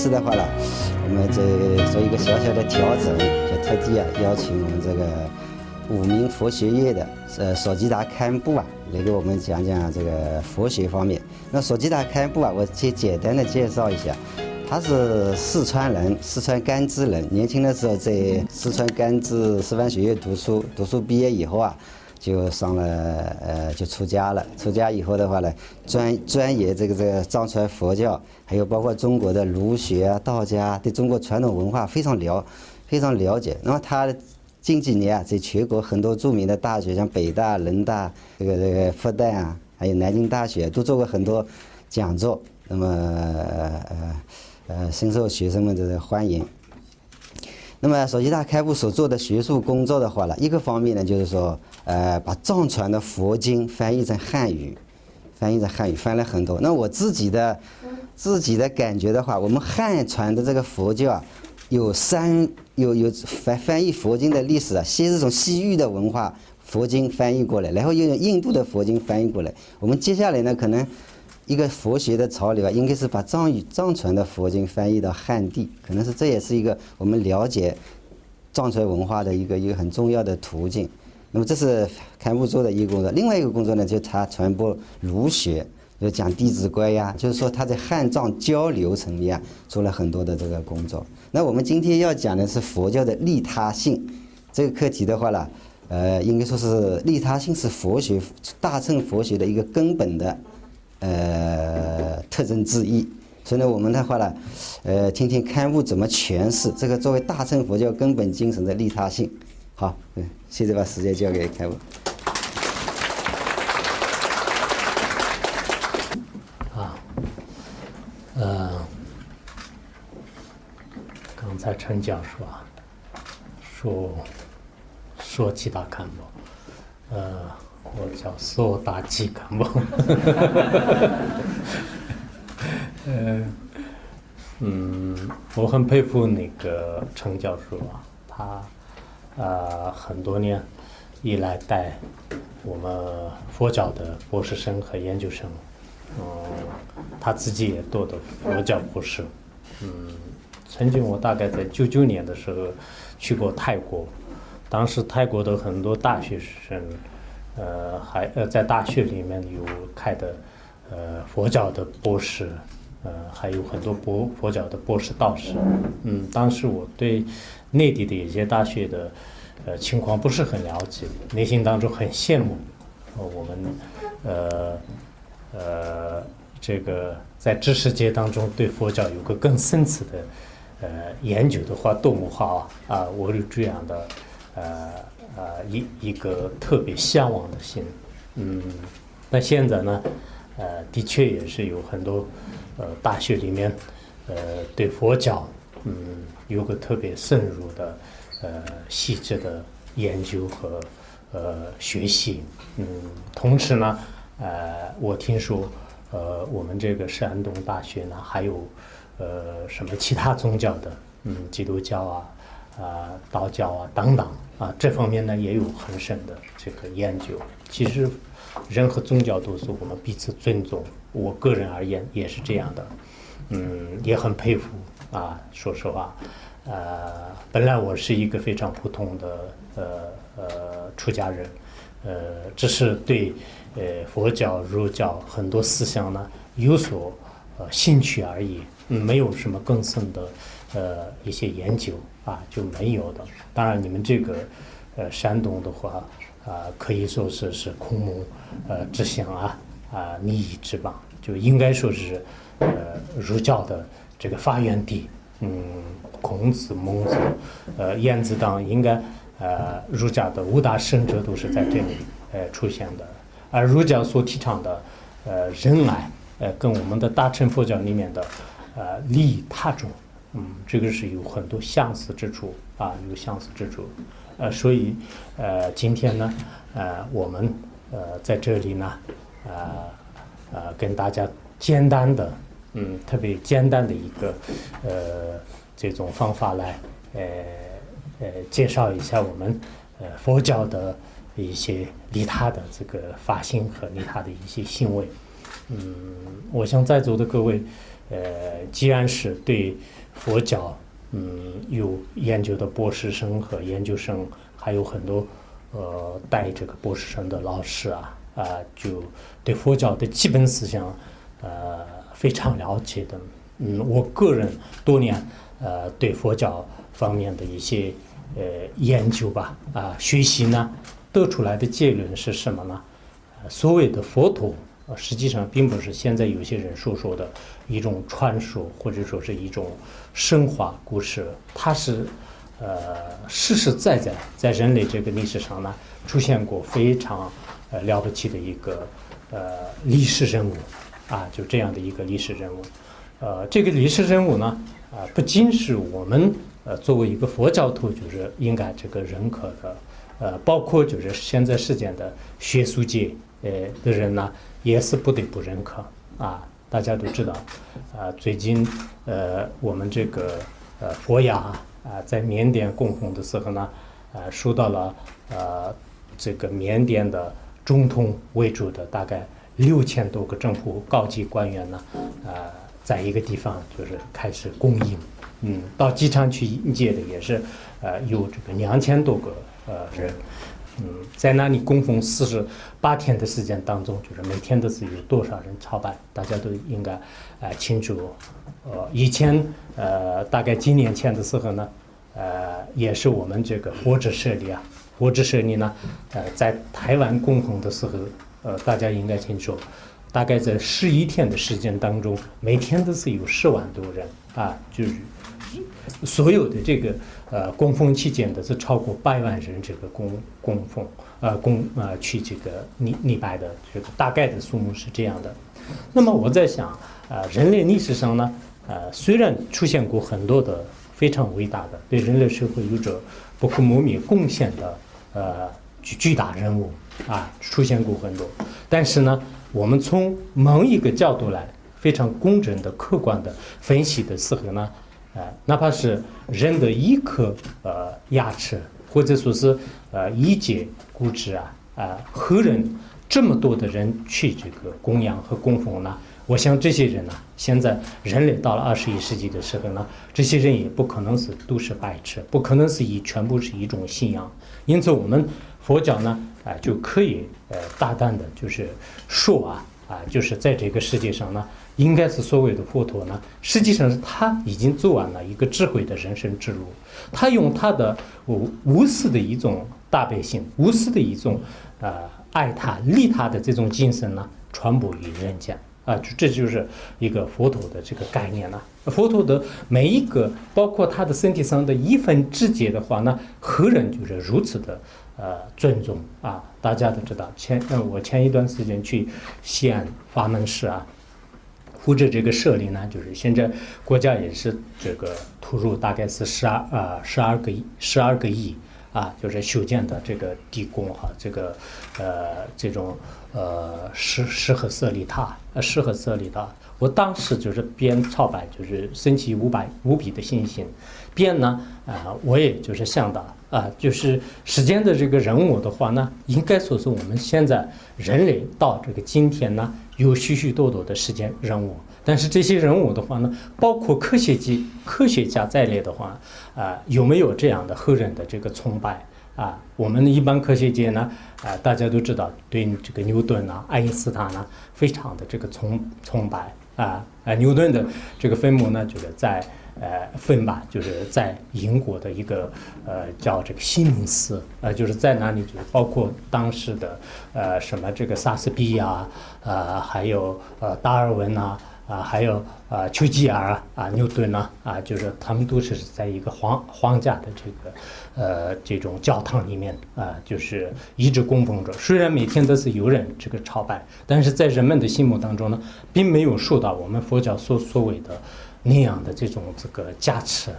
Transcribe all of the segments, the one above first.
次的话呢，我们这做一个小小的调整，就特地邀请我们这个5名佛学院的索吉达堪布来给我们讲讲这个佛学方面。那索吉达堪布我先简单的介绍一下。他是四川人，四川甘孜人。年轻的时候在四川甘孜师范学院读书毕业以后就上了就出家了。出家以后的话呢，专研这个藏传佛教，还有包括中国的儒学道家，对中国传统文化非常了解。那么他近几年在全国很多著名的大学，像北大、人大、这个复旦还有南京大学都做过很多讲座。那么深受学生们的欢迎。那么索吉达堪布所做的学术工作的话呢，一个方面呢就是说，把藏传的佛经翻译成汉语，翻了很多。那我自己的感觉的话，我们汉传的这个佛教有翻译佛经的历史先是从西域的文化佛经翻译过来，然后又用印度的佛经翻译过来。我们接下来呢，可能一个佛学的潮流应该是把藏传的佛经翻译到汉地，可能是这也是一个我们了解藏传文化的一个很重要的途径。那么这是堪布做的一个工作。另外一个工作呢，就是他传播儒学，就讲《弟子规》就是说他在汉藏交流层面做了很多的这个工作。那我们今天要讲的是佛教的利他性这个课题的话呢，应该说是利他性是佛学大乘佛学的一个根本的特征之一。所以呢，我们的话呢，听听堪布怎么诠释这个作为大乘佛教根本精神的利他性。好，现在把时间交给堪布。刚才陈教授说吉达堪布，我叫索达吉堪布。我很佩服那个陈教授他很多年以来带我们佛教的博士生和研究生，他自己也读的佛教博士。曾经我大概在99年的时候去过泰国，当时泰国的很多大学生，在大学里面有开的佛教的博士，还有很多佛教的博士道士。当时我对内地的一些大学的情况不是很了解，内心当中很羡慕我们这个在知识界当中对佛教有个更深层的研究的话，多么好我有这样的一个特别向往的心。那现在呢，的确也是有很多大学里面对佛教有个特别深入的细致的研究和学习。同时呢，我听说我们这个山东大学呢还有什么其他宗教的，基督教道教等等这方面呢也有很深的这个研究。其实任何宗教都是我们彼此尊重，我个人而言也是这样的。也很佩服说实话，本来我是一个非常普通的出家人，只是对佛教儒教很多思想呢有所兴趣而已，没有什么更深的一些研究就没有的。当然你们这个山东的话可以说是孔孟之乡利益之邦，就应该说是儒教的这个发源地。孔子、孟子、晏子等应该儒家的5大圣者都是在这里出现的。而儒教所提倡的仁爱，跟我们的大乘佛教里面的利益他众，这个是有很多相似之处有相似之处。所以今天呢，我们在这里呢，跟大家简单的特别简单的一个这种方法来介绍一下我们佛教的一些利他的这个发心和利他的一些行为。我想在座的各位既然是对佛教有研究的博士生和研究生，还有很多带这个博士生的老师就对佛教的基本思想非常了解的。我个人多年对佛教方面的一些研究吧学习呢，得出来的结论是什么呢？所谓的佛陀实际上并不是现在有些人所说的一种传说，或者说是一种神话故事，它是实实在在在人类这个历史上呢出现过非常了不起的一个历史人物就这样的一个历史人物。这个历史人物呢不仅是我们作为一个佛教徒就是应该这个认可的，包括就是现在世界的学术界的人呢也是不得不认可大家都知道最近我们这个佛牙在缅甸供奉的时候呢受到了这个缅甸的总统为主的大概6000多个政府高级官员呢在一个地方就是开始供应，到机场去迎接的也是有这个2000多个人，在那里供奉48天的时间当中，就是每天都是有多少人朝拜，大家都应该清楚。以前大概几年前的时候呢，也是我们这个佛智舍利呢，在台湾供奉的时候，大家应该清楚。大概在11天的时间当中，每天都是有10万多人就是所有的这个供奉期间的是超过100万人这个供奉去这个礼拜的这个大概的数目是这样的。那么我在想人类历史上呢虽然出现过很多的非常伟大的对人类社会有着不可磨灭贡献的巨大人物出现过很多，但是呢我们从某一个角度来非常公正的客观的分析的时候呢哪怕是人的一颗牙齿，或者说是一节骨质何人这么多的人去这个供养和供奉呢？我想这些人呢现在人类到了21世纪的时候呢，这些人也不可能是都是白痴，不可能是全部是一种信仰。因此我们佛教呢就可以大胆的就是说就是在这个世界上呢，应该是所谓的佛陀呢，实际上是他已经走完了一个智慧的人生之路，他用他的无私的一种大悲心，无私的一种爱他利他的这种精神呢，传播于人间这就是一个佛陀的这个概念了。佛陀的每一个，包括他的身体上的一分指节的话呢，何人就是如此的尊重大家都知道，我前一段时间去西安法门寺或者这个舍利呢，就是现在国家也是这个投入大概是12个亿就是修建的这个地宫这个这种适合舍利塔，我当时就是边朝拜，就是升起无比的信心，边呢我也就是想到就是时间的这个人物的话呢，应该说是我们现在人类到这个今天呢，有许许多多的时间人物，但是这些人物的话呢，包括科学家在内的话有没有这样的后人的这个崇拜我们一般科学界呢大家都知道对这个牛顿爱因斯坦非常的这个崇拜牛顿的这个坟墓呢，就是在就是在英国的一个叫这个西敏寺就是在那里，就是包括当时的什么这个莎士比亚还有达尔文还有丘吉尔牛顿就是他们都是在一个皇家的这个这种教堂里面就是一直供奉着。虽然每天都是有人这个朝拜，但是在人们的心目当中呢，并没有受到我们佛教所谓的那样的这种这个加持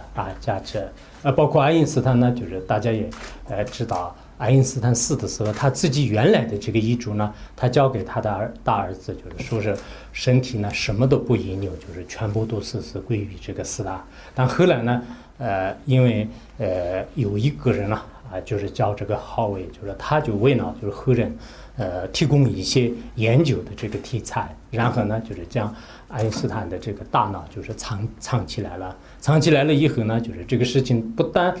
包括爱因斯坦呢，就是大家也知道。爱因斯坦死的时候，他自己原来的这个遗嘱呢，他交给他的大儿子，就是说是身体呢什么都不遗留，就是全部都是归于这个四大。但后来呢，因为有一个人就是叫这个浩伟，就是他就为了就是后人提供一些研究的这个题材，然后呢就是将爱因斯坦的这个大脑就是藏起来了。藏起来了以后呢，就是这个事情不但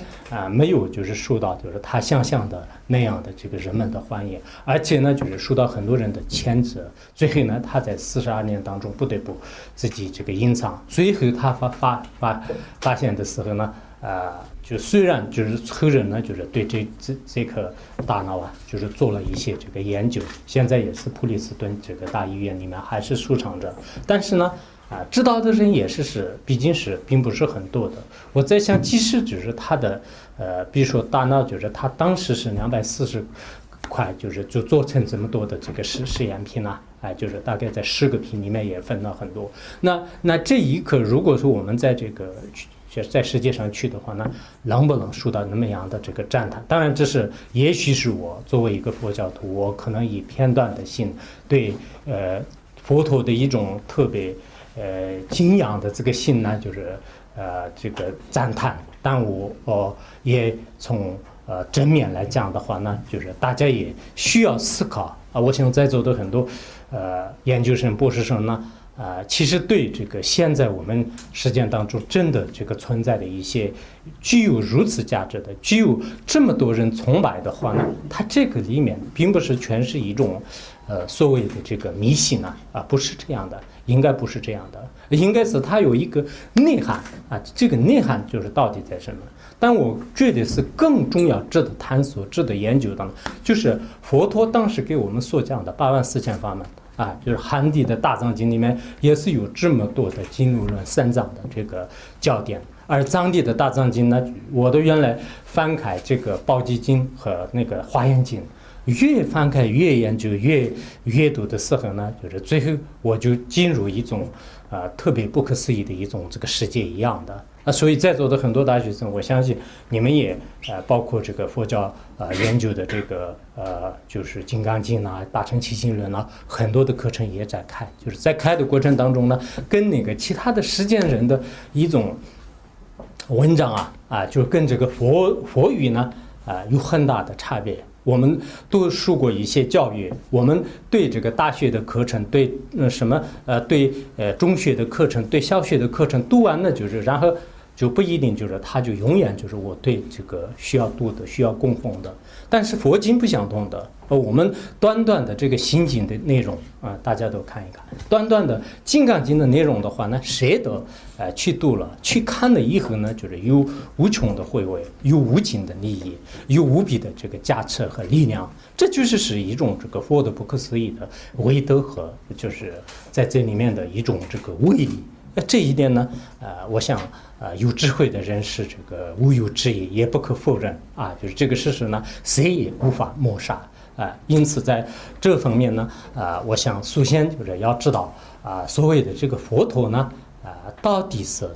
没有就是受到就是他想象的那样的这个人们的欢迎，而且呢就是受到很多人的谴责。最后呢，他在42年当中不得不自己这个隐藏。最后他发现的时候呢，就虽然就是后人呢就是对这颗大脑就是做了一些这个研究，现在也是普利斯顿这个大医院里面还是收藏着，但是呢。知道的人也毕竟并不是很多的。我在想，即使就是他的比如说大脑，就是他当时是240块，就做成这么多的这个实验品啊，就是大概在10个品里面也分了很多。那这一刻，如果说我们在这个在世界上去的话呢，能不能受到那么样的这个赞叹？当然，也许是我作为一个佛教徒，我可能以片段的心对佛陀的一种特别。敬仰的这个心呢，就是这个赞叹，但我也从正面来讲的话呢，就是大家也需要思考我想在座的很多研究生、博士生呢，其实对这个现在我们实践当中真的这个存在的一些具有如此价值的、具有这么多人崇拜的话呢，它这个里面并不是全是一种所谓的这个迷信不是这样的。应该不是这样的，应该是它有一个内涵这个内涵就是到底在什么？但我觉得是更重要、值得探索、值得研究的，就是佛陀当时给我们所讲的84000法门就是汉地的大藏经里面也是有这么多的经论论三藏的这个教典，而藏地的大藏经呢，我都原来翻开这个宝积经和那个华严经。越翻开越研究越阅读的时候呢，就是最后我就进入一种特别不可思议的一种这个世界一样的所以在座的很多大学生，我相信你们也包括这个佛教研究的这个就是金刚经大乘起信论很多的课程也在开，就是在开的过程当中呢，跟那个其他的实践人的一种文章就跟这个佛语呢有很大的差别。我们都受过一些教育，我们对这个大学的课程，对对中学的课程，对小学的课程读完了，就是然后就不一定就是他就永远就是我对这个需要读的、需要供奉的。但是佛经不相同的，我们短短的这个心经的内容大家都看一看。短短的金刚经的内容的话呢，谁都去读了、去看了以后呢，就是有无穷的回味，有无尽的利益，有无比的这个加持和力量。这就是一种这个佛的不可思议的威德和就是在这里面的一种这个威力。这一点呢，我想有智慧的人是这个无有质疑，也不可否认就是这个事实呢，谁也无法抹杀因此在这方面呢，我想首先就是要知道所谓的这个佛陀呢，到底是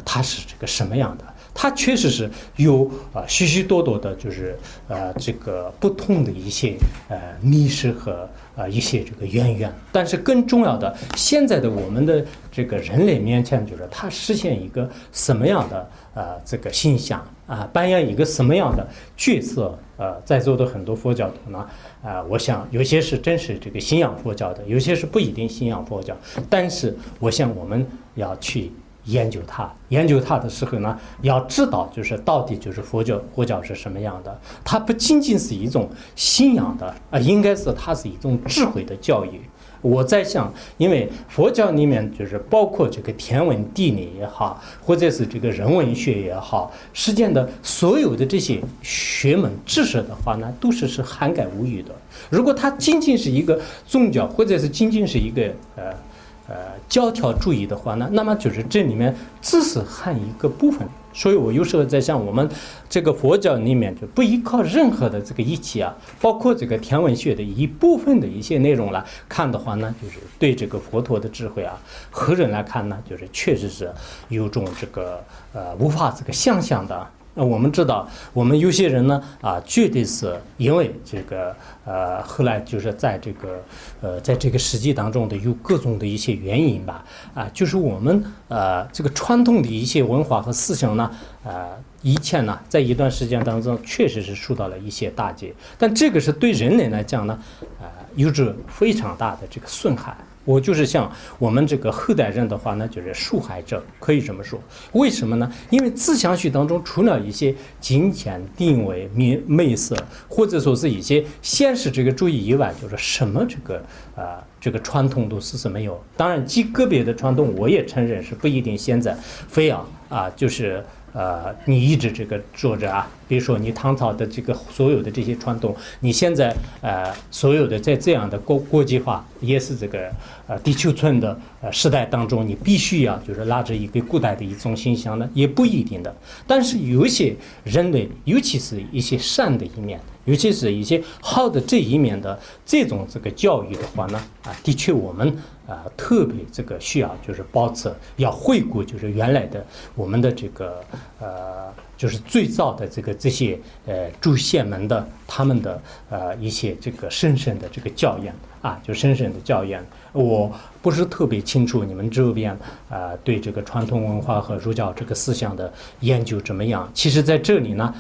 他是这个什么样的？它确实是有许许多多的，就是这个不同的一些历史和一些这个渊源。但是更重要的，现在的我们的这个人类面前，就是它实现一个什么样的这个形象扮演一个什么样的角色？在座的很多佛教徒呢，我想有些是真是这个信仰佛教的，有些是不一定信仰佛教。但是我想我们要去研究它的时候呢，要知道就是到底就是佛教是什么样的。它不仅仅是一种信仰的应该是它是一种智慧的教育。我在想，因为佛教里面就是包括这个天文地理也好，或者是这个人文学也好，实践的所有的这些学门知识的话呢，都是涵盖无余的。如果它仅仅是一个宗教，或者是仅仅是一个教条主义的话呢，那么就是这里面只是含一个部分。所以我有时候在想，我们这个佛教里面就不依靠任何的这个仪器包括这个天文学的一部分的一些内容来看的话呢，就是对这个佛陀的智慧和人来看呢，就是确实是有种这个无法这个想象的。我们知道，我们有些人呢绝对是因为这个后来就是在这个世纪当中的有各种的一些原因吧就是我们这个传统的一些文化和思想呢以前呢，在一段时间当中确实是受到了一些打击，但这个是对人类来讲呢，有着非常大的这个损害。我就是像我们这个后代人的话呢，就是受害者，可以这么说。为什么呢？因为自相续当中，除了一些金钱、定位、媚色，或者说是一些现实这个主义以外，就是什么这个传统都是没有。当然，极个别的传统，我也承认是不一定现在非要就是你一直这个做着啊，比如说你唐朝的这个所有的这些传统，你现在所有的在这样的国际化，也是这个地球村的时代当中，你必须要就是拉着一个古代的一种形象呢，也不一定的。但是有一些人类，尤其是一些善的一面，尤其是一些好的这一面的这种这个教育的话呢，的确我们特别这个需要就是保持，要回顾就是原来的我们的这个就是最早的这些诸贤们的他们的一些这个深深的这个教养就深深的教养。我不是特别清楚你们这边对这个传统文化和儒教这个思想的研究怎么样。其实在这里呢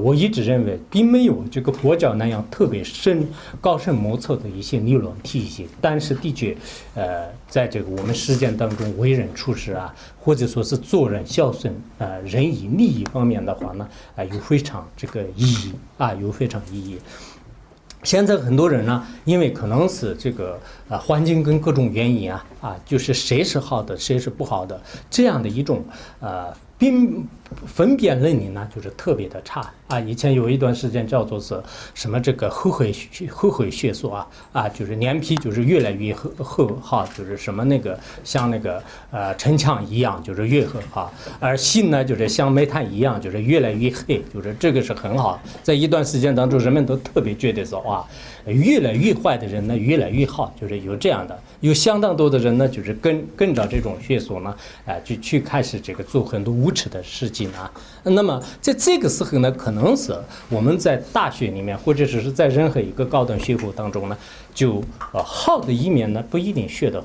我一直认为并没有这个佛教那样特别高深莫测的一些理论体系，但是的确在这个我们实践当中为人处事或者说是做人孝顺仁义利益方面的话呢有非常这个意义有非常意义。现在很多人呢，因为可能是这个环境跟各种原因就是谁是好的，谁是不好的，这样的一种分辨能力呢，就是特别的差以前有一段时间叫做是什么这个后悔学说就是脸皮就是越来越厚就是什么那个像那个城墙一样，就是越厚而心呢就是像煤炭一样，就是越来越黑，就是这个是很好。在一段时间当中，人们都特别觉得说越来越坏的人呢越来越好，就是有这样的，有相当多的人呢就是跟着这种学说呢就去开始这个做很多无耻的事情那么在这个时候呢，可能是我们在大学里面或者是在任何一个高等学府当中呢，就好的一面呢不一定学得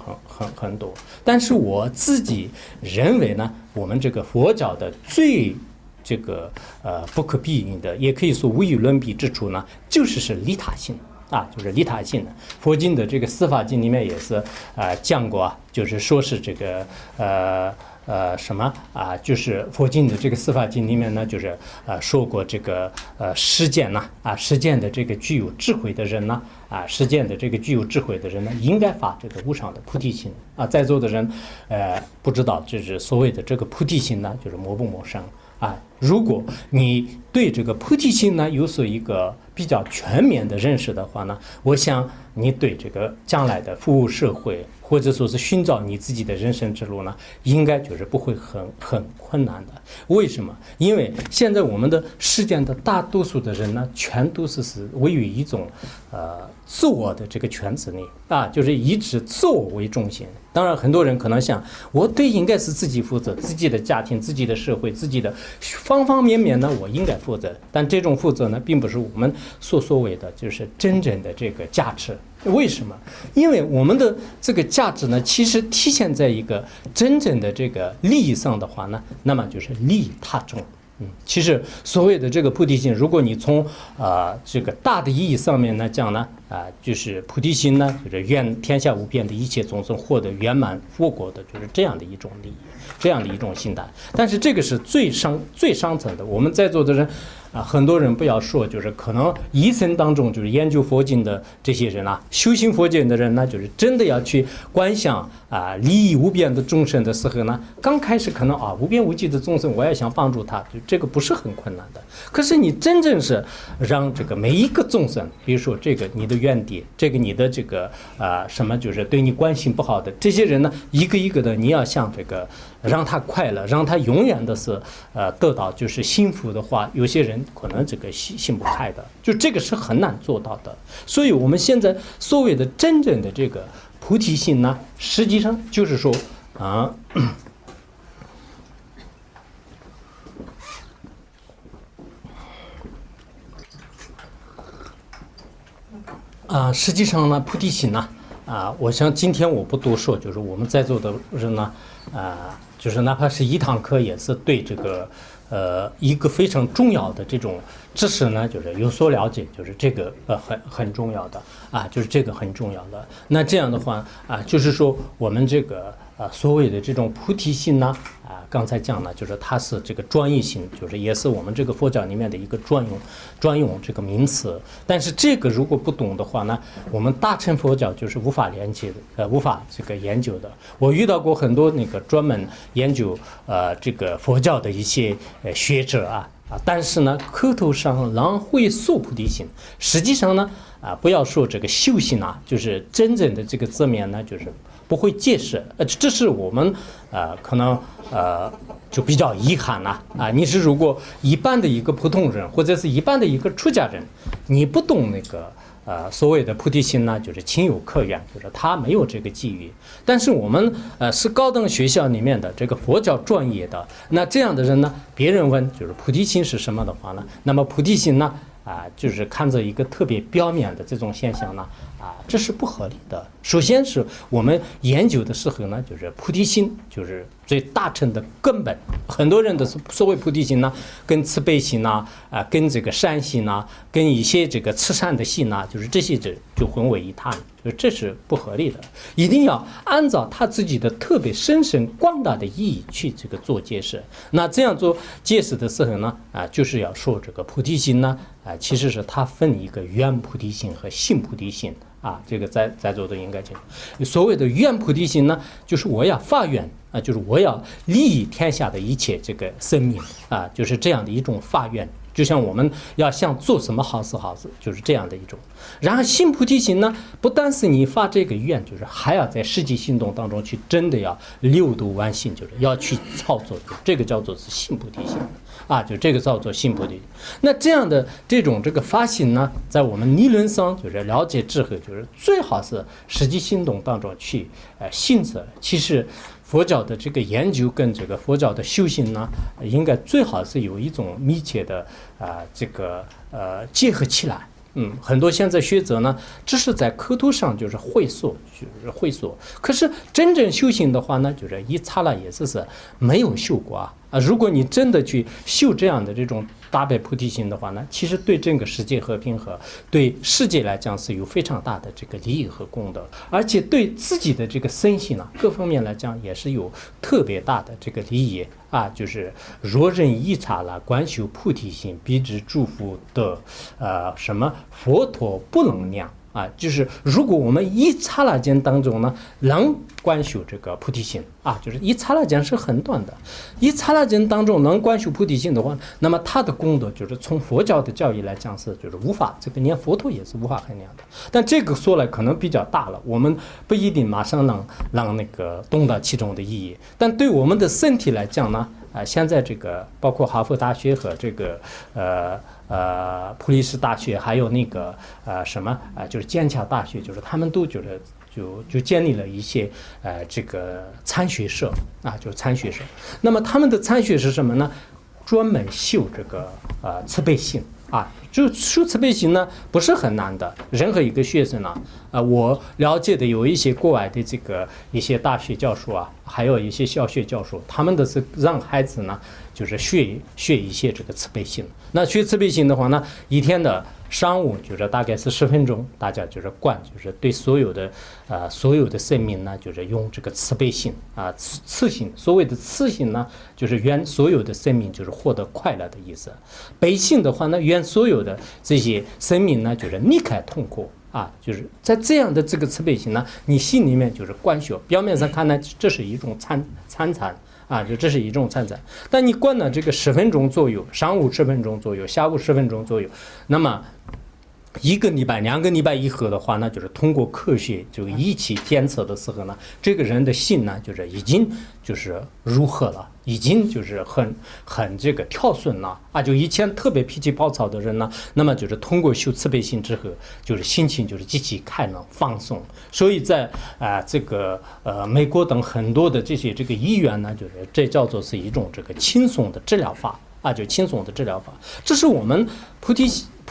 很多。但是我自己认为呢，我们这个佛教的最这个不可避免的，也可以说无与伦比之处呢，就是利他性就是利他性的。佛经的这个司法经里面也是讲过就是说是这个什么就是佛经的这个司法经里面呢，就是说过这个实践实践的这个具有智慧的人呢实践的这个具有智慧的人呢，应该发这个无上的菩提心在座的人不知道就是所谓的这个菩提心呢，就是陌不陌生如果你对这个菩提心呢有所一个比较全面的认识的话呢，我想你对这个将来的服务社会或者说是寻找你自己的人生之路呢，应该就是不会很困难的。为什么？因为现在我们的世间的大多数的人呢，全都是位于一种自我的这个圈子内就是以自我为中心。当然很多人可能想，我对应该是自己负责，自己的家庭、自己的社会、自己的方方面面呢，我应该负责。但这种负责呢，并不是我们所谓的就是真正的这个价值。为什么？因为我们的这个价值呢，其实体现在一个真正的这个利益上的话呢，那么就是利益他众。其实所谓的这个菩提心，如果你从这个大的意义上面呢讲呢就是菩提心呢，就是愿天下无边的一切众生获得圆满佛果的，就是这样的一种利益，这样的一种心态。但是这个是最上层的。我们在座的人很多人不要说，就是可能一生当中就是研究佛经的这些人修行佛经的人呢，就是真的要去观想利益无边的众生的时候呢，刚开始可能无边无际的众生，我也想帮助他，就这个不是很困难的。可是你真正是让这个每一个众生，比如说这个你的怨敌，这个你的这个什么就是对你关心不好的这些人呢，一个一个的你要想这个让他快乐，让他永远的是得到就是幸福的话，有些人可能这个心不开的，就这个是很难做到的。所以我们现在所谓的真正的这个菩提心呢，实际上就是说实际上呢，菩提心呢我想今天我不多说，就是我们在座的人呢就是哪怕是一堂课，也是对这个一个非常重要的这种知识呢，就是有所了解，就是这个很重要的啊，就是这个很重要的。那这样的话啊，就是说我们这个所谓的这种菩提心呢，刚才讲了，就是它是这个专业性，就是也是我们这个佛教里面的一个专用这个名词。但是这个如果不懂的话呢，我们大乘佛教就是无法连接的，无法这个研究的。我遇到过很多那个专门研究这个佛教的一些学者但是呢，口头上仍会说菩提心，实际上呢不要说这个修行就是真正的这个字面呢，就是不会解释，这是我们可能就比较遗憾了你是如果一般的一个普通人，或者是一般的一个出家人，你不懂那个所谓的菩提心呢，就是情有可原，就是他没有这个机遇。但是我们是高等学校里面的这个佛教专业的，那这样的人呢，别人问就是菩提心是什么的话呢，那么菩提心呢就是看着一个特别表面的这种现象呢这是不合理的。首先是我们研究的时候呢，就是菩提心就是最大乘的根本。很多人的所谓菩提心呢，跟慈悲心跟这个善心跟一些这个慈善的心就是这些就混为一谈，就这是不合理的。一定要按照他自己的特别深深广大的意义去这个做解释。那这样做解释的时候呢就是要说这个菩提心呢其实是它分一个圆菩提心和性菩提心这个在座的应该清楚。所谓的圆菩提心呢，就是我要发愿就是我要利益天下的一切这个生命就是这样的一种发愿。就像我们要想做什么好事，就是这样的一种。然后性菩提心呢，不单是你发这个愿，就是还要在实际行动当中去真的要六度万行，就是要去操作，这个叫做是性菩提心就这个叫做性菩提。那这样的这种这个发心呢，在我们理论上就是了解之后，就是最好是实际行动当中去行持。其实佛教的这个研究跟这个佛教的修行呢，应该最好是有一种密切的这个结合起来。很多现在学者呢，只是在口头上就是会说，可是真正修行的话呢，就是一刹那也是没有修过如果你真的去修这样的这种大悲菩提心的话呢，其实对整个世界和平和对世界来讲是有非常大的这个利益和功德，而且对自己的这个身心各方面来讲也是有特别大的这个利益就是若人一刹那观修菩提心，必知诸佛的什么佛陀不能量就是如果我们一刹那间当中呢，能观修这个菩提心就是一刹那间是很短的，一刹那间当中能观修菩提心的话，那么他的功德就是从佛教的教义来讲就是无法这个连佛陀也是无法衡量的。但这个说来可能比较大了，我们不一定马上能让那个懂得其中的意义。但对我们的身体来讲呢现在这个包括哈佛大学和这个普利斯大学，还有那个就是剑桥大学，就是他们都觉得就建立了一些这个参学社就是参学社。那么他们的参学是什么呢？专门修这个慈悲心就修慈悲心呢不是很难的。任何一个学生我了解的有一些国外的这个一些大学教授还有一些小学教授，他们的是让孩子呢就是学一些这个慈悲心。那学慈悲心的话呢，一天的上午就是大概是10分钟，大家就是就是对所有的生命呢，就是用这个慈悲心慈心。所谓的慈心呢，就是愿所有的生命就是获得快乐的意思。悲心的话呢，愿所有的这些生命呢就是离开痛苦就是在这样的这个慈悲心呢，你心里面就是观修。表面上看呢，这是一种参就这是一种参禅。但你观了这个10分钟左右，上午10分钟左右，下午10分钟左右，那么1个礼拜、2个礼拜以后的话呢，就是通过科学就仪器检测的时候呢，这个人的心呢，就是已经就是如何了，已经就是很这个跳顺了就以前特别脾气暴躁的人呢，那么就是通过修慈悲心之后，就是心情就是极其开朗放松。所以在这个美国等很多的这些这个医院呢，就是这叫做是一种这个轻松的治疗法就轻松的治疗法。这是我们菩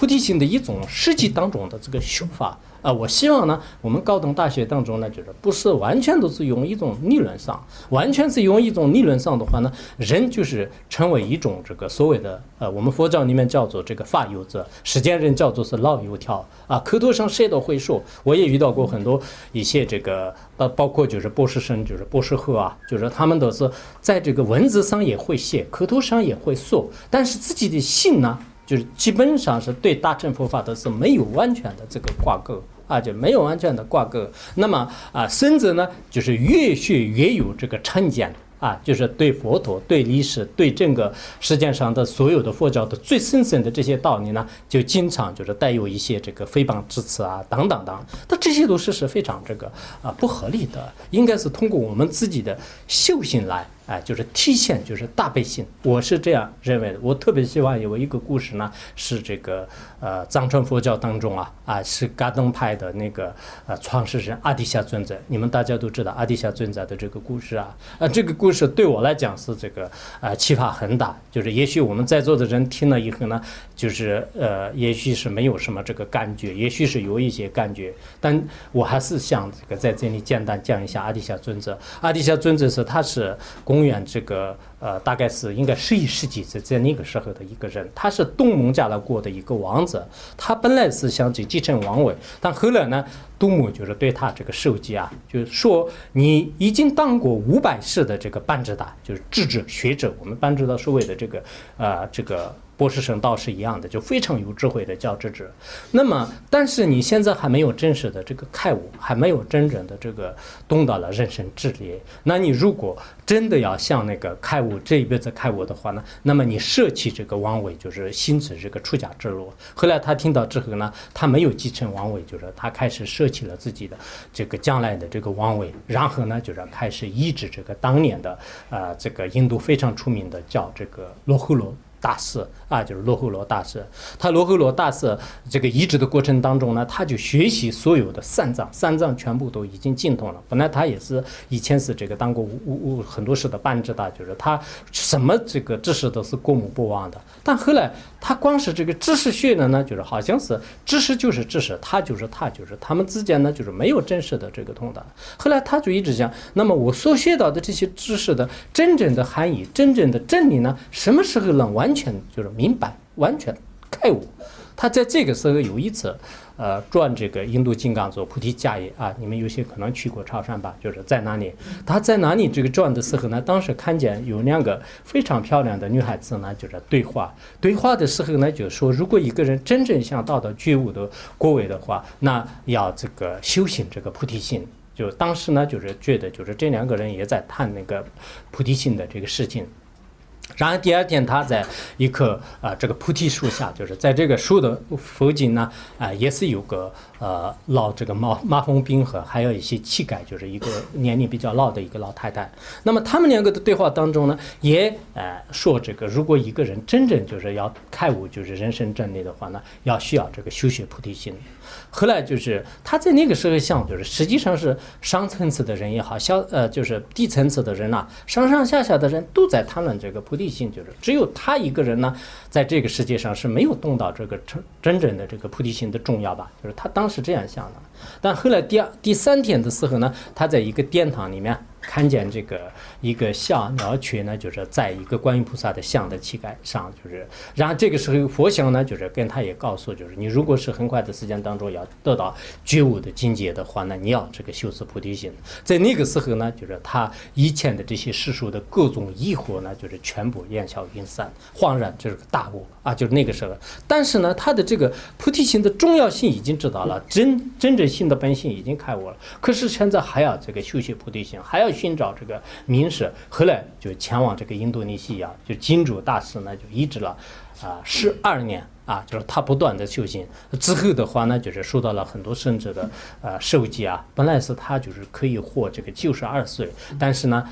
提心的一种实际当中的这个修法我希望呢，我们高等大学当中呢，就是不是完全都是用一种理论上，完全是用一种理论上的话呢，人就是成为一种这个所谓的我们佛教里面叫做这个法有者，实践人叫做是老油条啊，口头上谁都会说。我也遇到过很多一些这个包括就是博士生，就是博士后啊，就是他们都是在这个文字上也会写，口头上也会说，但是自己的心呢，就是基本上是对大乘佛法的是没有完全的这个挂钩。就没有完全的挂钩。那么甚至呢，就是越学越有这个成见就是对佛陀、对历史、对整个世界上的所有的佛教的最深层的这些道理呢，就经常就是带有一些这个诽谤之词等等等。但这些都是非常这个不合理的，应该是通过我们自己的修行来。就是体现就是大悲心，我是这样认为的。我特别希望有一个故事呢，是这个藏传佛教当中是噶登派的那个创始人阿底夏尊者。你们大家都知道阿底夏尊者的这个故事这个故事对我来讲是这个启发很大。就是也许我们在座的人听了以后呢，就是也许是没有什么这个感觉，也许是有一些感觉，但我还是想这个在这里简单讲一下阿底夏尊者。阿底夏尊者他是公元这个大概是应该11世纪在那个时候的一个人，他是东孟加拉国的一个王子，他本来是想继承王位，但后来呢，杜牧就是对他这个授记就是说你已经当过500世的这个班智达，就是智者学者，我们班智达所谓的这个博士生道是一样的，就非常有智慧的教智者。那么，但是你现在还没有真实的这个开悟，还没有真正的这个懂到了人生智理。那你如果真的要像那个开悟这一辈子开悟的话呢，那么你舍弃这个王位，就是行持这个出家之路。后来他听到之后呢，他没有继承王位，就是他开始舍弃了自己的这个将来的这个王位，然后呢，就是开始医治这个当年的这个印度非常出名的叫这个罗睺罗大师就是罗睺罗大师。他罗睺罗大师这个移植的过程当中呢，他就学习所有的三藏全部都已经精通了。本来他也是以前是这个当过很多世的班智达，就是他什么这个知识都是过目不忘的。但后来他光是这个知识学的呢，就是好像是知识就是知识，他就是他们之间呢就是没有真实的这个通达。后来他就一直讲，那么我所学到的这些知识的真正的含义、真正的真理呢，什么时候能完全就是明白、完全开悟？他在这个时候有一次转这个印度金刚座菩提迦叶你们有些可能去过潮汕吧，就是在哪里？他在哪里这个转的时候呢，当时看见有2个非常漂亮的女孩子呢，就是对话的时候呢，就说如果一个人真正想到觉悟的果位的话，那要这个修行这个菩提心。就当时呢，就是觉得就是这2个人也在谈那个菩提心的这个事情。然后第2天，他在一棵这个菩提树下，就是在这个树的附近呢，也是有个老这个麻风病和还有一些乞丐，就是一个年龄比较老的一个老太太。那么他们2个的对话当中呢，也说这个如果一个人真正就是要开悟，就是人生真理的话呢，需要这个修学菩提心。后来就是他在那个时候想，就是实际上是上层次的人也好，就是低层次的人上上下下的人都在谈论这个菩提心，就是只有他一个人呢，在这个世界上是没有动到这个真正的这个菩提心的重要吧，就是他当时这样想的。但后来第3天的时候呢，他在一个殿堂里面看见这个一个小鸟雀呢，就是在一个观音菩萨的像的膝盖上，就是然后这个时候佛像呢，就是跟他也告诉，就是你如果是很快的时间当中要得到觉悟的境界的话呢，你要这个修持菩提心。在那个时候呢，就是他以前的这些世俗的各种疑惑呢，就是全部烟消云散，恍然就是大悟就是那个时候。但是呢，他的这个菩提心的重要性已经知道了，真正性的本性已经开悟了，可是现在还要这个修学菩提心，还要寻找这个名师。后来就前往这个印度尼西亚，就金主大师呢，就医治了12年就是他不断的修行之后的话呢，就是受到了很多圣者的授记本来是他就是可以活这个92岁，但是呢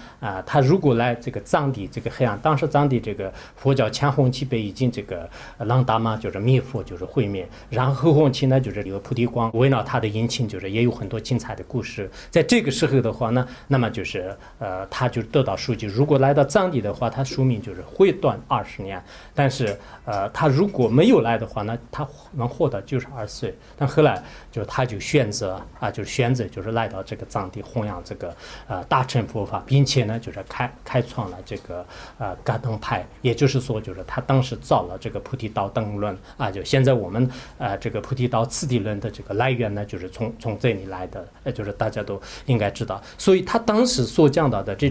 他如果来这个藏地这个黑暗，当时藏地这个佛教前弘期被已经这个朗达玛就是灭佛，就是毁灭，然后后弘期呢就是有菩提光围绕他的引擎，就是也有很多精彩的故事。在这个时候的话呢，那么就是他就得到授记，如果来到藏地的话，他寿命就是会短20年，但是他如果没有来的话，那他能活到92岁。但后来他就选择就是来到这个藏地弘扬这个大乘佛法，并且呢就是开创了这个噶当派，也就是说就是他当时造了这个菩提道等论啊，就现在我们这个菩提道次第论的这个来源呢，就是从这里来的，就是大家都应该知道。所以他当时所讲到的这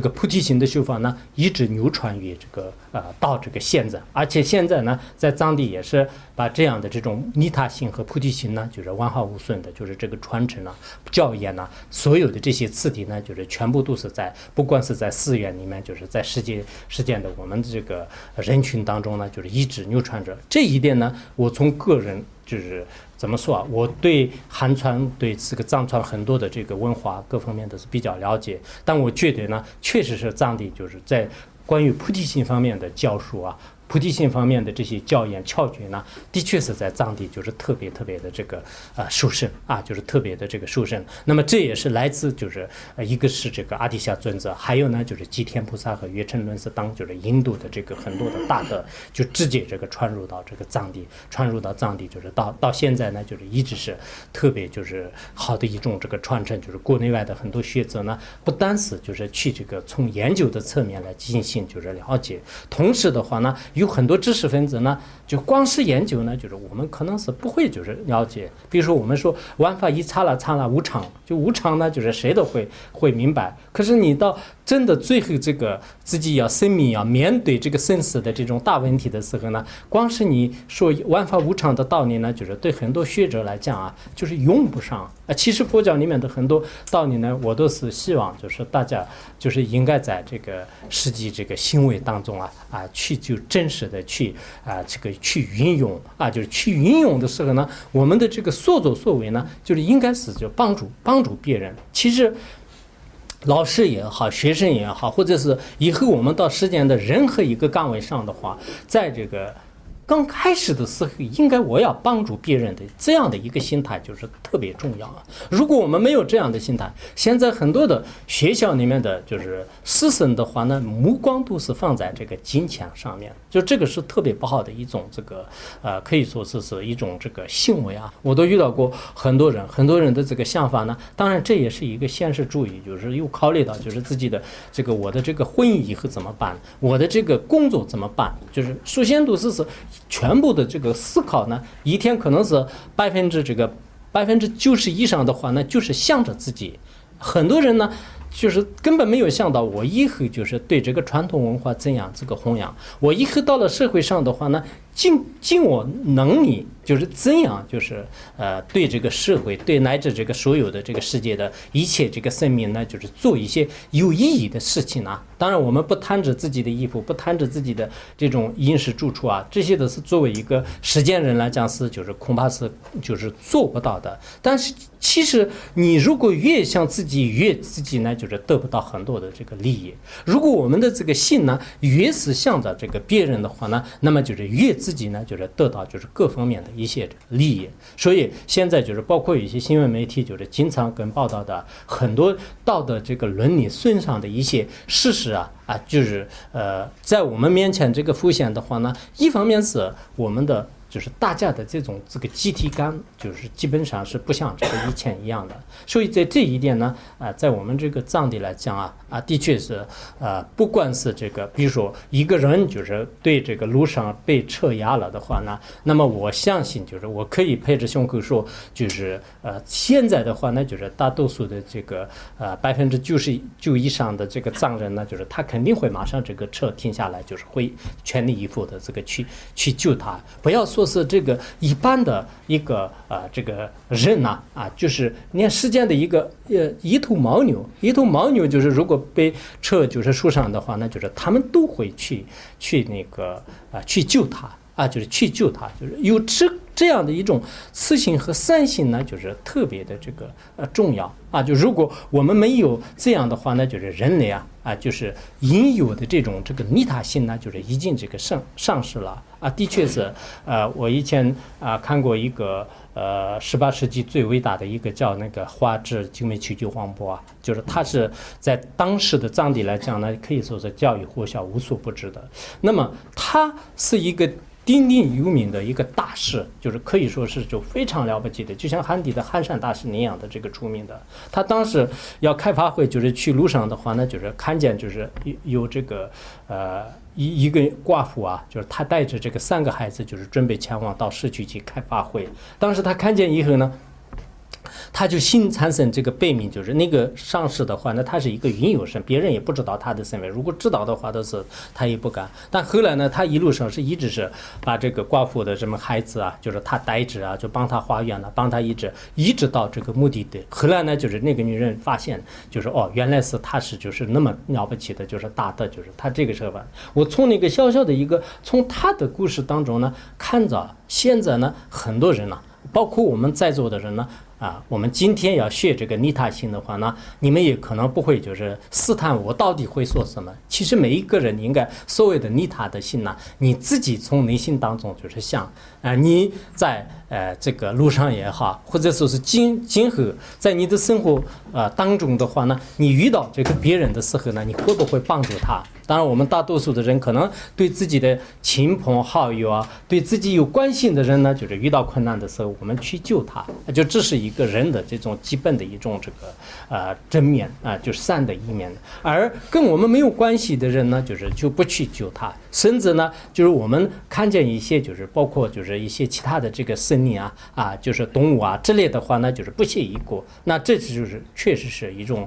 个菩提心的修法呢，一直流传于这个到这个现在，而且现在呢，在藏地也是把这样的这种利他心和菩提心呢，就是完好无损的，就是这个传承啊、教研啊，所有的这些次第呢，就是全部都是不管是在寺院里面，就是在世间的我们这个人群当中呢，就是一直流传着。这一点呢，我从个人就是怎么说啊？我对汉传、对这个藏传很多的这个文化各方面都是比较了解，但我觉得呢，确实是藏地就是在关于菩提心方面的教书啊，菩提心方面的这些教研窍诀呢，的确是在藏地就是特别的这个殊胜啊，就是特别的这个殊胜。那么这也是来自就是一个是这个阿底峡尊者，还有呢就是吉田菩萨和月称论师当就是印度的这个很多的大德，就直接这个传入到藏地，就是到现在呢，就是一直是特别就是好的一种这个传承，就是国内外的很多学者呢，不单是就是去这个从研究的侧面来进行就是了解，同时的话呢，有很多知识分子呢，就光是研究呢，就是我们可能是不会就是了解。比如说我们说万法一刹那无常，就无常呢，就是谁都会明白。可是你到真的最后这个自己要生命要面对这个生死的这种大问题的时候呢，光是你说万法无常的道理呢，就是对很多学者来讲啊，就是用不上啊。其实佛教里面的很多道理呢，我都是希望就是大家就是应该在这个实际这个行为当中去就真实的去去运用啊，就是去运用的时候呢，我们的这个所作所为呢，就是应该是就帮助别人。其实老师也好，学生也好，或者是以后我们到世间的任何一个岗位上的话，在这个刚开始的时候，应该我要帮助别人的这样的一个心态就是特别重要啊。如果我们没有这样的心态，现在很多的学校里面的就是师生的话呢，目光都是放在这个金钱上面，就这个是特别不好的一种这个可以说是一种这个行为啊。我都遇到过很多人的这个想法呢，当然这也是一个现实主义，就是又考虑到就是自己的这个我的这个婚姻以后怎么办，我的这个工作怎么办，就是首先都是全部的这个思考呢，一天可能是90%以上的话呢，就是想着自己。很多人呢，就是根本没有想到我以后就是对这个传统文化怎样这个弘扬，我以后到了社会上的话呢，尽我能力就是怎样就是对这个社会对乃至这个所有的这个世界的一切这个生命呢，就是做一些有意义的事情啊。当然我们不贪着自己的衣服，不贪着自己的这种饮食住处啊，这些都是作为一个实践人来讲是就是恐怕是就是做不到的。但是其实你如果越想自己呢，就是得不到很多的这个利益。如果我们的这个心呢越是向着这个别人的话呢，那么就是越自己呢就是得到就是各方面的一些利益。所以现在就是包括有一些新闻媒体就是经常跟报道的很多道德这个伦理损伤的一些事实就是在我们面前这个浮现的话呢，一方面是我们的就是大家的这个集体感，就是基本上是不像这个以前一样的。所以在这一点呢，在我们这个藏地来讲的确是不管是这个，比如说一个人就是对这个路上被车压了的话呢，那么我相信就是我可以拍着胸口说，就是现在的话呢，就是大多数的这个99%以上的这个藏人呢，就是他肯定会马上这个车停下来，就是会全力以赴的这个去救他，不要说是这个一般的一个这个人就是连世间的一头牦牛就是如果被车就是受伤的话呢，就是他们都会去那个去救他。啊，就是去救他，就是有这样的一种慈心和善心呢，就是特别的这个重要啊。就如果我们没有这样的话呢，就是人类就是应有的这个利他心呢，就是已经这个丧失了啊。的确是我以前看过一个18世纪最伟大的一个叫那个华智精美求救黄渤啊，就是他是在当时的藏地来讲呢，可以说是教育活效无所不至的。那么他是一个鼎鼎有名的一个大师，就是可以说是就非常了不起的，就像汉地的憨山大师那样的这个出名的。他当时要开发会，就是去路上的话呢，就是看见就是有这个一个寡妇啊，就是她带着这个3个孩子，就是准备前往到市区去开发会。当时他看见以后呢，他就心产生这个悲悯，就是那个上士的话呢，他是一个云游生，别人也不知道他的身份，如果知道的话都是他也不敢。但后来呢，他一路上是一直是把这个寡妇的什么孩子啊，就是他带着啊，就帮他化缘了，帮他一直到这个目的地。后来呢，就是那个女人发现，就是原来是他是就是那么了不起的，就是大德，就是他这个时候吧，我从那个小小的一个从他的故事当中呢，看着现在呢很多人呢，包括我们在座的人呢。我们今天要学这个利他心的话呢，你们也可能不会就是试探我到底会说什么。其实每一个人应该所谓的利他的心呢，你自己从内心当中就是想你在这个路上也好，或者说是今后在你的生活当中的话呢，你遇到这个别人的时候呢，你会不会帮助他？当然，我们大多数的人可能对自己的亲朋好友啊，对自己有关心的人呢，就是遇到困难的时候，我们去救他，就这是一个人的这种基本的一种这个正面就是善的一面。而跟我们没有关系的人呢，就不去救他，甚至呢，就是我们看见一些就是包括就是一些其他的这个生命就是动物之类的话呢，就是不屑一顾。那这就是确实是一种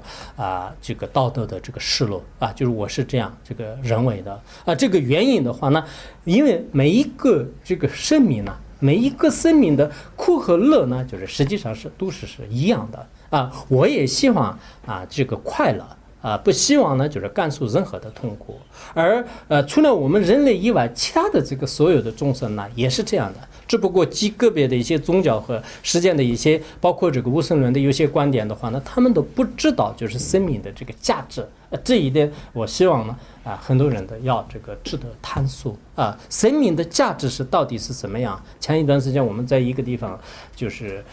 这个道德的这个失落就是我是这样。这个人为的这个原因的话呢，因为每一个这个生命呢，每一个生命的苦和乐呢，就是实际上都是一样的我也希望这个快乐不希望呢就是感受任何的痛苦。而除了我们人类以外，其他的这个所有的众生呢也是这样的。只不过极个别的一些宗教和实践的一些，包括这个无神论的有些观点的话呢，他们都不知道就是生命的这个价值。这一点我希望呢很多人的要这个值得探索生命的价值到底是什么样。前一段时间我们在一个地方就是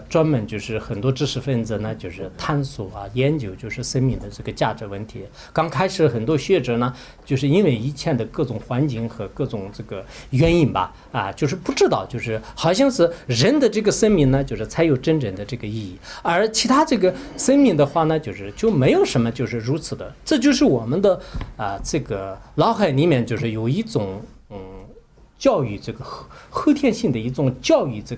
专门就是很多知识分子呢就是探索研究就是生命的这个价值问题。刚开始很多学者呢就是因为以前的各种环境和各种这个原因吧就是不知道，就是好像是人的这个生命呢就是才有真正的这个意义，而其他这个生命的话呢就没有什么就是如此的。这就是我们的这个脑海里面就是有一种教育这个后天性的一种教育这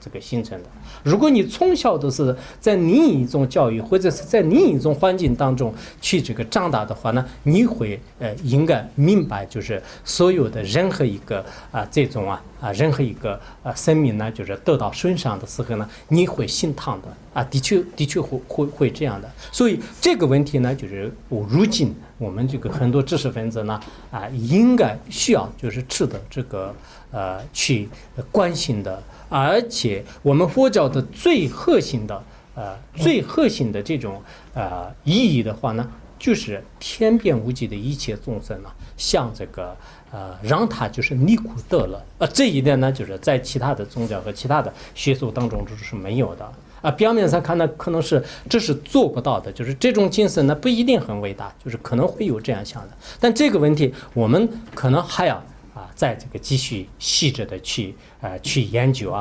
个形成的。如果你从小都是在另一种教育或者是在另一种环境当中去这个长大的话呢，你会应该明白，就是所有的任何一个这种任何一个生命呢，就是得到损伤的时候呢，你会心疼的的确会这样的。所以这个问题呢，就是如今我们这个很多知识分子呢应该需要就是值得这个去关心的。而且我们佛教的最核心的这种意义的话呢，就是天边无际的一切众生像这个让他就是离苦得乐这一点呢，就是在其他的宗教和其他的学说当中这是没有的表面上看呢，可能这是做不到的，就是这种精神呢不一定很伟大，就是可能会有这样想的。但这个问题我们可能还要在这个继续细致的去研究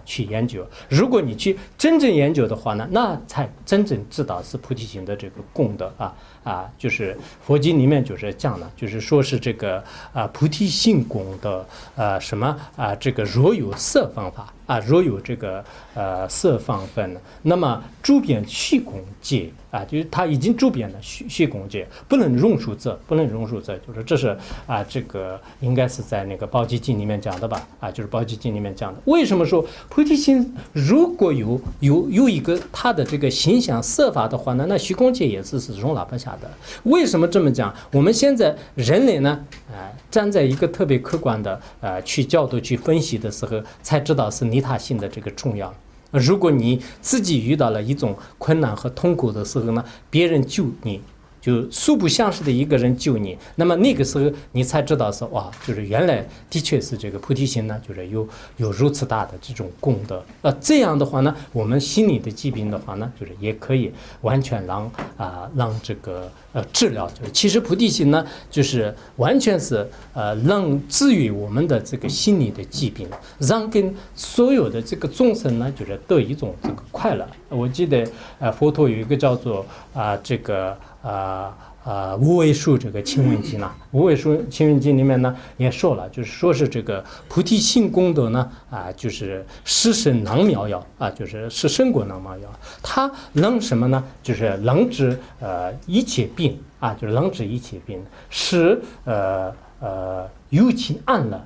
去研究。如果你去真正研究的话呢，那才真正知道是菩提心的这个功德就是佛经里面就是讲的，就是说是这个菩提心功的什么这个若有色方法若有这个色方分，那么诸遍虚空界就是他已经诸遍了虚空界，不能容数者，就是这是这个应该是在那个宝积经里面讲的吧就是宝积经里里面讲的。为什么说菩提心如果有一个他的这个形象设法的话呢，那虚空界也是始终拿不下的。为什么这么讲？我们现在人类呢，站在一个特别客观的去角度去分析的时候，才知道是利他性的这个重要。如果你自己遇到了一种困难和痛苦的时候呢，别人救你，就素不相识的一个人救你，那么那个时候你才知道说哇，就是原来的确是这个菩提心呢，就是有如此大的这种功德。这样的话呢，我们心理的疾病的话呢，就是也可以完全让这个治疗。就是其实菩提心呢，就是完全是让治愈我们的这个心理的疾病，让跟所有的这个众生呢，就是得一种这个快乐。我记得佛陀有一个叫做这个无为数这个清文经呢，无为数清文经里面呢也说了，就是说是这个菩提心功德呢就是十身能妙药就是十身果能妙药，它能什么呢？就是能治一切病就是能治一切病，使有情安乐。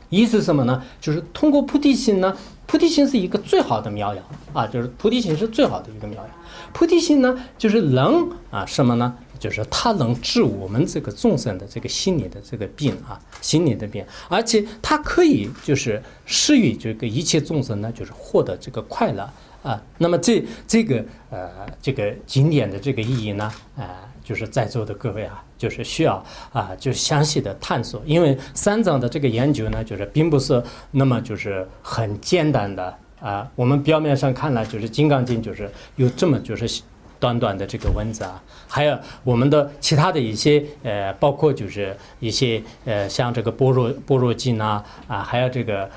意思是什么呢？就是通过菩提心呢，菩提心是一个最好的妙药就是菩提心是最好的一个妙药。菩提心呢，就是能什么呢？就是它能治我们这个众生的这个心理的这个病心理的病，而且它可以就是施予这个一切众生呢，就是获得这个快乐那么这个经典的这个意义呢就是在座的各位就是需要就详细的探索，因为三藏的这个研究呢，就是并不是那么就是很简单的我们表面上看来就是《金刚经》就是有这么就是短短的这个文字还有我们的其他的一些包括就是一些像这个般若经还有这个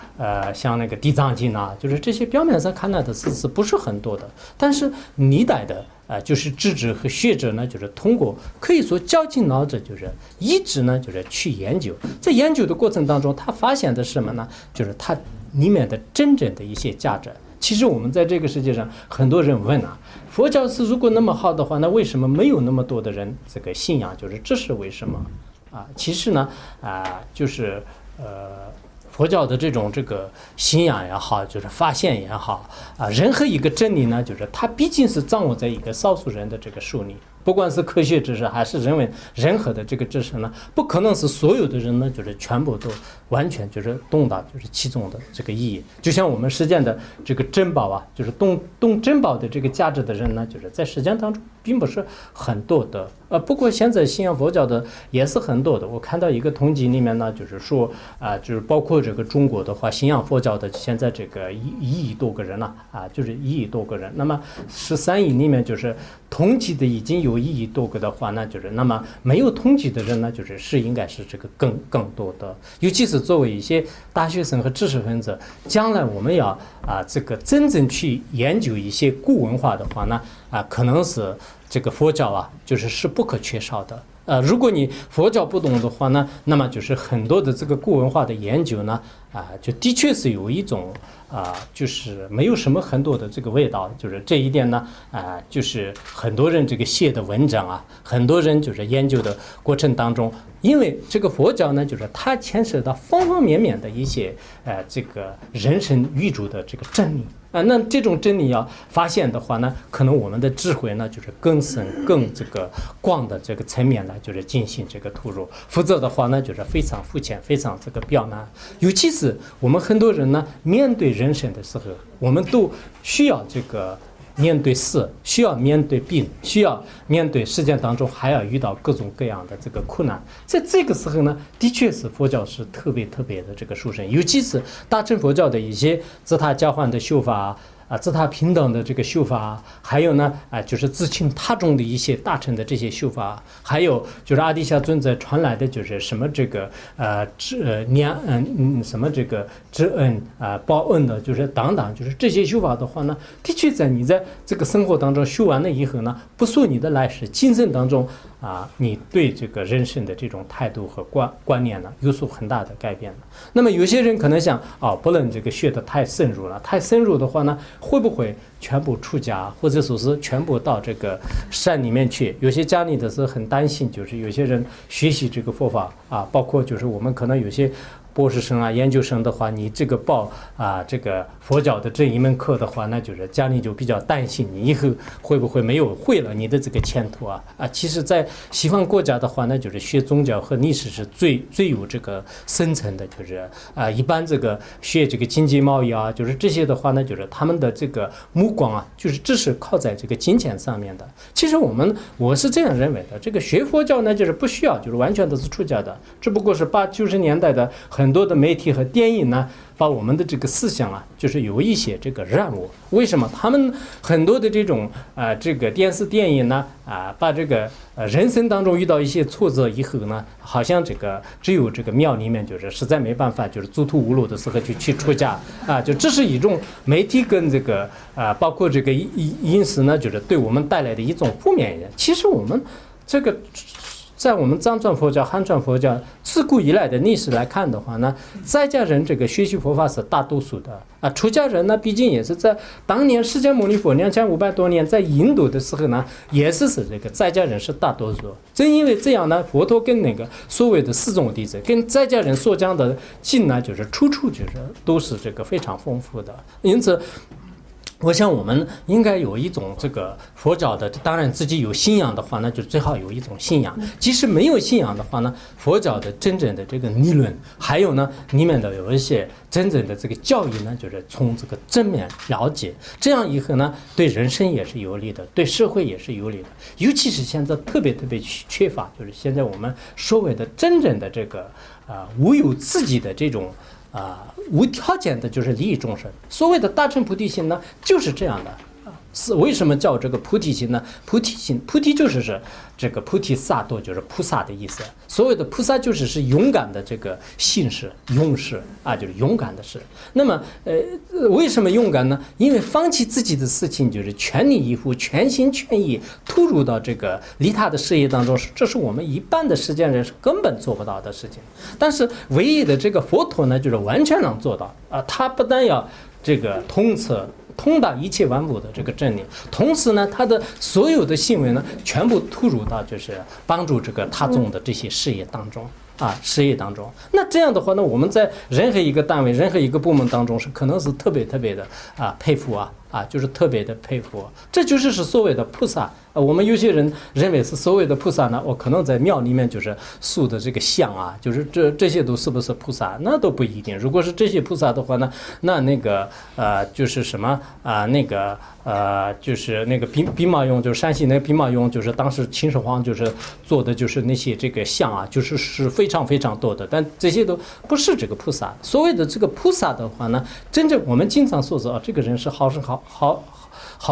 像那个地藏经就是这些表面上看来的是不是很多的，但是历代的就是智者和学者呢，就是通过可以说绞尽脑汁，就是一直呢就是去研究，在研究的过程当中，他发现的是什么呢？就是它里面的真正的一些价值。其实我们在这个世界上，很多人问佛教是如果那么好的话，那为什么没有那么多的人这个信仰？就是这是为什么其实呢就是佛教的这个信仰也好，就是发现也好任何一个真理呢，就是它毕竟是掌握在一个少数人的这个手里。不管是科学知识还是任何的这个知识呢，不可能是所有的人呢，就是全部都完全就是懂到就是其中的这个意义。就像我们实践的这个珍宝就是懂珍宝的这个价值的人呢，就是在实践当中并不是很多的。不过现在信仰佛教的也是很多的。我看到一个统计里面呢，就是说就是包括这个中国的话，信仰佛教的现在这个1亿多个人就是1亿多个人。那么13亿里面就是统计的已经有1亿多个的话，那就是那么没有统计的人呢，就是应该是这个更多的。尤其是作为一些大学生和知识分子，将来我们要这个真正去研究一些古文化的话呢可能是这个佛教就是不可缺少的。如果你佛教不懂的话呢，那么就是很多的这个古文化的研究呢就的确是有一种就是没有什么很多的这个味道。就是这一点呢就是很多人这个写的文章很多人就是研究的过程当中，因为这个佛教呢，就是它牵涉到方方面面的一些这个人生宇宙的这个真理那这种真理要发现的话呢，可能我们的智慧呢，就是更深更这个广的这个层面呢，就是进行这个投入，否则的话呢，就是非常肤浅，非常这个表面。尤其是我们很多人呢，面对人生的时候，我们都需要这个面对死，需要面对病，需要面对实践当中还要遇到各种各样的这个困难。在这个时候呢，的确是佛教是特别的这个殊胜，尤其是大乘佛教的一些自他交换的修法自他平等的这个修法，还有呢就是自轻他重的一些大乘的这些修法，还有就是阿底峡尊者传来的就是什么这个什么这个知恩报恩的，就是等等，就是这些修法的话呢，的确在你在这个生活当中修完了以后呢，不说你的来世今生当中你对这个人生的这种态度和观念呢，有所很大的改变了。那么有些人可能想不能这个学得太深入了，太深入的话呢，会不会全部出家，或者说是全部到这个山里面去？有些家里的是很担心，就是有些人学习这个佛法包括就是我们可能有些博士生啊、研究生的话，你这个报这个佛教的这一门课的话，那就是家里就比较担心你以后会不会没有会了你的这个前途啊。其实，在西方国家的话，那就是学宗教和历史是最有这个深层的，就是一般这个学这个经济贸易啊，就是这些的话呢，就是他们的这个目光啊，就是只是靠在这个金钱上面的。其实我是这样认为的，这个学佛教呢，就是不需要，就是完全都是出家的，只不过是80、90年代的很多的媒体和电影呢，把我们的这个思想啊，就是有一些这个染污。为什么他们很多的这种这个电视电影呢把这个人生当中遇到一些挫折以后呢，好像这个只有这个庙里面就是实在没办法，就是走投无路的时候就去出家就这是一种媒体跟这个包括这个饮食呢，就是对我们带来的一种负面影响。其实我们这个在我们藏传佛教、汉传佛教自古以来的历史来看的话呢，在家人这个学习佛法是大多数的出家人呢，毕竟也是在当年释迦牟尼佛2500多年在印度的时候呢，也是这个在家人是大多数。正因为这样呢，佛陀跟那个所谓的四众弟子跟在家人所讲的经呢，就是处处就是都是这个非常丰富的。因此我想我们应该有一种这个佛教的，当然自己有信仰的话，那就最好有一种信仰。即使没有信仰的话呢，佛教的真正的这个理论，还有呢里面的有一些真正的这个教义呢，就是从这个正面了解，这样以后呢，对人生也是有利的，对社会也是有利的。尤其是现在特别缺乏，就是现在我们所谓的真正的这个无有自己的这种无条件的就是利益众生。所谓的大乘菩提心呢，就是这样的是为什么叫这个菩提心呢？菩提就是这个菩提萨埵，就是菩萨的意思。所谓的菩萨就是勇敢的这个信士、勇士就是勇敢的事。那么为什么勇敢呢？因为放弃自己的事情，就是全力以赴、全心全意投入到这个利他的事业当中，这是我们一般的世间人是根本做不到的事情。但是唯一的这个佛陀呢，就是完全能做到他不但要这个通达一切万物的这个真理，同时呢，他的所有的行为呢，全部投入到就是帮助这个他众的这些事业当中那这样的话呢，我们在任何一个单位、任何一个部门当中是可能是特别的佩服就是特别的佩服。这就是所谓的菩萨。我们有些人认为是所谓的菩萨呢，我可能在庙里面就是塑的这个像就是这些都是不是菩萨？那都不一定。如果是这些菩萨的话呢，那个就是什么就是那个兵马俑，就是山西那个兵马俑，就是当时秦始皇就是做的就是那些这个像就是非常多的，但这些都不是这个菩萨。所谓的这个菩萨的话呢，真正我们经常说这个人是好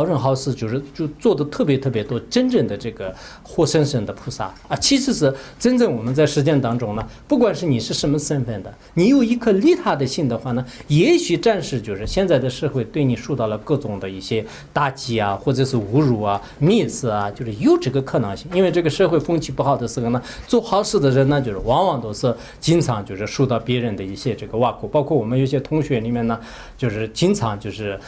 人好事，就做的特别多，真正的这个活生生的菩萨其实是真正我们在实践当中呢，不管是你是什么身份的，你有一颗利他的心的话呢，也许暂时就是现在的社会对你受到了各种的一些打击或者是侮辱蔑视就是有这个可能性。因为这个社会风气不好的时候呢，做好事的人呢，就是往往都是经常就是受到别人的一些这个挖苦。包括我们有些同学里面呢，就是经常就是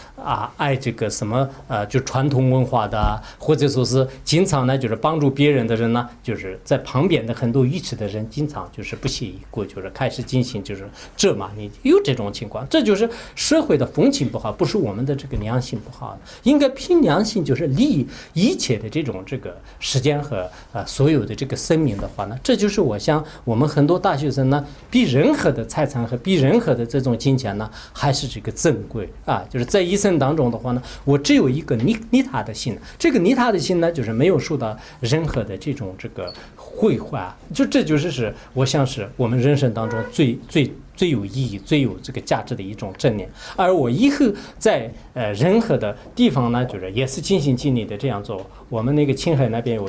爱这个什么就传统文化的，或者说是经常呢就是帮助别人的人呢，就是在旁边的很多愚痴的人经常就是不屑一顾，就是开始进行就是责骂你，有这种情况。这就是社会的风气不好，不是我们的这个良心不好。应该凭良心就是利益一切的这个时间和所有的这个生命的话呢，这就是我想我们很多大学生呢，比任何的财产和比任何的这种金钱呢，还是这个珍贵就是在一生当中的话呢，我只有一个利他的心，这个利他的心呢，就是没有受到任何的这种这个毁坏，这就是我想是我们人生当中最有意义、最有这个价值的一种正念。而我以后在任何的地方呢，就是也是尽心尽力的这样做。我们那个青海那边有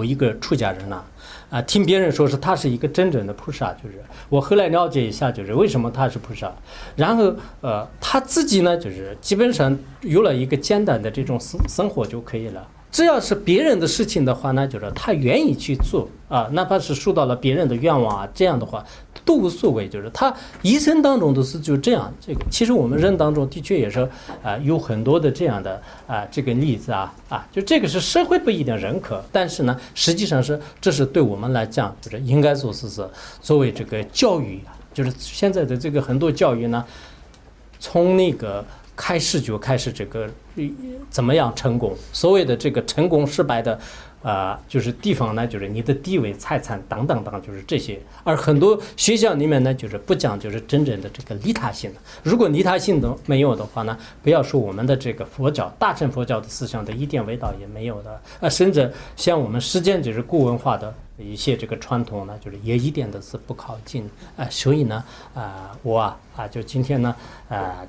一个出家人听别人说是他是一个真正的菩萨，就是我后来了解一下，就是为什么他是菩萨。然后他自己呢，就是基本上有了一个简单的这种生活就可以了。只要是别人的事情的话呢，就是他愿意去做哪怕是受到了别人的愿望这样的话都无所谓，就是他一生当中都是就这样。这个其实我们人当中的确也是有很多的这样的这个例子就这个是社会不一定认可，但是呢，实际上这是对我们来讲，就是应该说是作为这个教育就是现在的这个很多教育呢，从那个开始就开始这个怎么样成功，所谓的这个成功失败的。就是地方呢，就是你的地位、财产等等等，就是这些。而很多学校里面呢，就是不讲就是真正的这个利他性的。如果利他性都没有的话呢，不要说我们的这个佛教、大乘佛教的思想的一点味道也没有的。甚至像我们世间就是古文化的一些这个传统呢，就是也一点都是不靠近。所以呢，我就今天呢，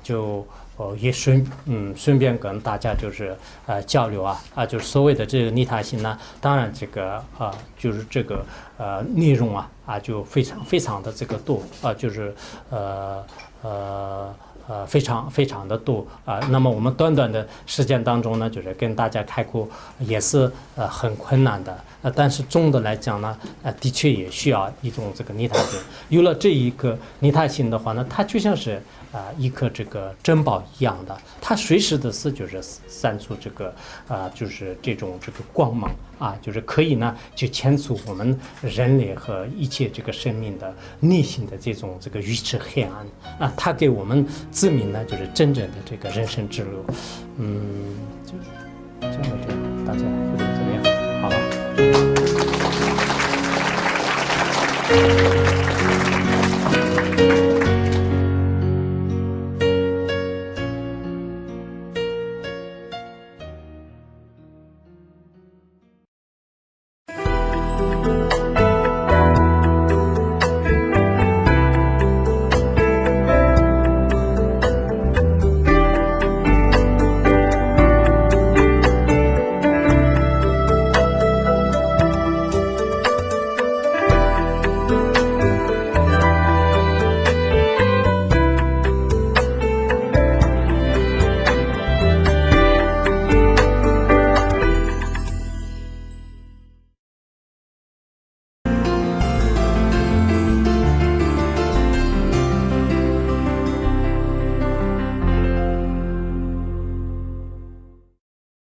就。也顺便跟大家就是交流就是所谓的这个利他性呢，当然这个就是这个内容就非常的这个多就是非常的多那么我们短短的时间当中呢，就是跟大家开口也是很困难的但是总的来讲呢，的确也需要一种这个利他性。有了这一个利他性的话呢，它就像是一颗这个珍宝一样的，它随时的就是散出这个就是这种这个光芒就是可以呢去牵出我们人类和一切这个生命的内心的这种这个愚痴黑暗它给我们自明呢就是真正的这个人生之路。就是这样的这样，大家觉得怎么样？好了。